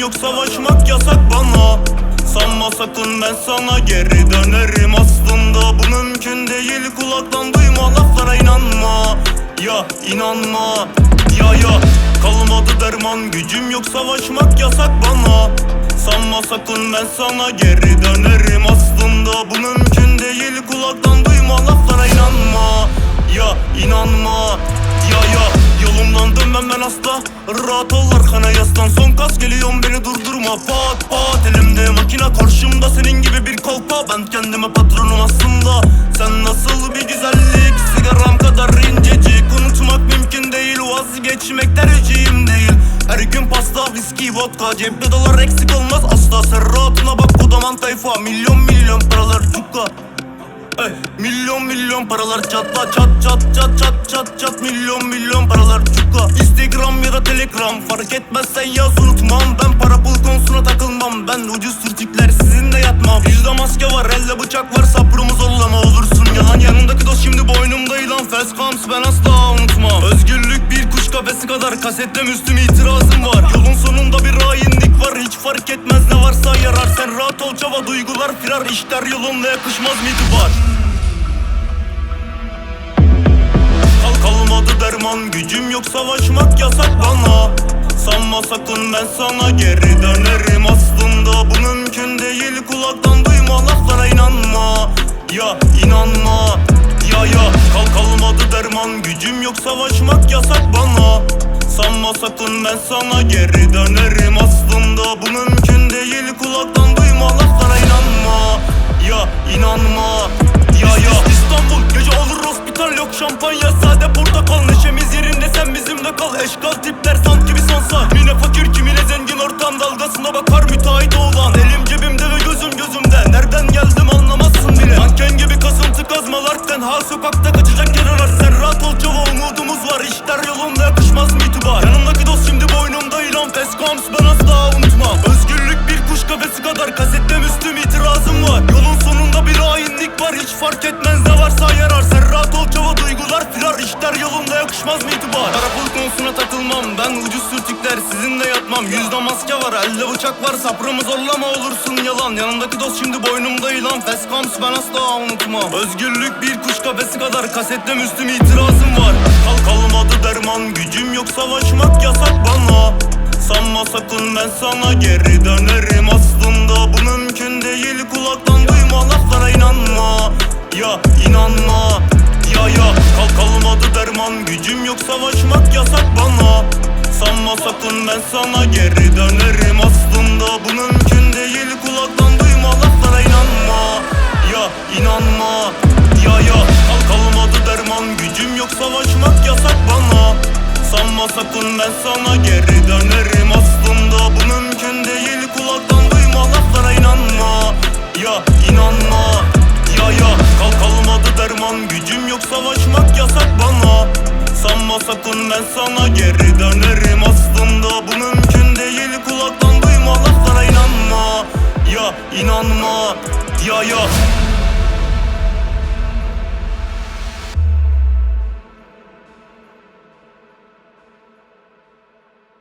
yok, savaşmak yasak bana. Sanma sakın ben sana geri dönerim. Aslında bu mümkün değil, kulaktan duyma, laflara inanma. Ya inanma, ya kalmadı derman, gücüm yok, savaşmak yasak bana. Sanma sakın ben sana geri dönerim. Aslında bu mümkün değil, kulaktan duyma, laflara inanma. Ya inanma, ya yolumdan dönmem ben asla. Rahat ol, arkana yaslan, son kas geliyorum, beni durdurma. Pat pat elimde makine, karşımda senin gibi bir kolpa. Ben kendime patronum aslında. Sen nasıl bir güzellik, sigaram kadar incecik. Unutmak mümkün değil, vazgeçmek tercihim değil. Her gün pasta, viski, vodka, cepte dolar eksik olmaz asla. Sen rahatına bak, kodaman tayfa, milyon paralar çukka. Milyon paralar çatla, çat milyon paralar çukka. Instagram ya da Telegram fark etmezsen yaz, unutmam. Ben para pul konusuna takılmam, ben ucuz sürtükler sizinle yatmam. Yüzde maske var, elde bıçak var, sabrımı zorlama olursun yalan. Yanımdaki dost şimdi boynumda ilan, fast comes ben asla unutmam. Özgürlük bir kuş kafesi kadar, kasette Müslüm itirazım var. Yolun sonunda bir hainlik var, hiç fark etmez ne varsa yarar. Sen rahat ol çaba, duygular firar, işler yolunda yakışmaz mı itibar? Kalmadı derman, gücüm yok, savaşmak yasak bana. Sanma sakın ben sana geri dönerim. Aslında bu mümkün değil, kulaktan duyma, laflara inanma. Ya inanma, ya kalmadı derman, gücüm yok, savaşmak yasak bana. Sanma sakın ben sana geri dönerim. Aslında bu mümkün değil, kulaktan duyma, laflara inanma. Ya inanma, ya İstanbul gece olur hospital, yok şampanya sade portakal. Neşemiz yerinde, sen bizimle kal. Eşkal tipler sanki bir sonsa. Kimine fakir kimine zengin, ortam dalgasına bakar müteahhit oğlan. Elim cebimde ve gözüm gözümde, nereden geldim anlamazsın bile. Manken gibi kasıntı kazmalar, tenha sokakta kaçacak yer arar. Sen rahat ol çava, umudumuz var, işler yolunda yakışmaz mı itibar? Yanımdaki dost şimdi boynumda ilan, fast comes ben asla unutmam. Özgürlük bir kuş kafesi kadar, kasette Müslüm itirazım var. Yolun sonunda bir hainlik var, hiç fark etmez ne varsa yarar. Sen rahat ol çava, duygular firar, işler yolunda yakışmaz mı itibar? Para pul konusuna takılmam, ben ucuz sürtükler sizinle yatmam. Yüzde maske var, elde bıçak var, sabrımı zorlama olursun yalan. Yanımdaki dost şimdi boynumda ilan, fast comes ben asla unutmam. Özgürlük bir kuş kafesi kadar, kasette Müslüm itirazım var. Kalmadı derman, gücüm yok, savaşmak yasak bana. Sanma sakın ben sana geri dönerim. Aslında bu mümkün değil, kulaktan duyma, laflara inanma. Ya inanma, ya kalmadı derman, gücüm yok, savaşmak yasak bana. Sanma sakın ben sana geri dönerim. Aslında bu mümkün değil, kulaktan duyma, laflara inanma. Ya inanma, ya kalmadı derman, gücüm yok, savaşmak yasak bana. Sanma sakın ben sana geri dönerim. Aslında bu mümkün değil, kulaktan duyma, laflara inanma. Ya inanma, ya kalmadı derman, gücüm yok, savaşmak yasak bana. Sanma sakın ben sana geri dönerim. Aslında bu mümkün değil, kulaktan duyma, laflara inanma. Ya inanma, ya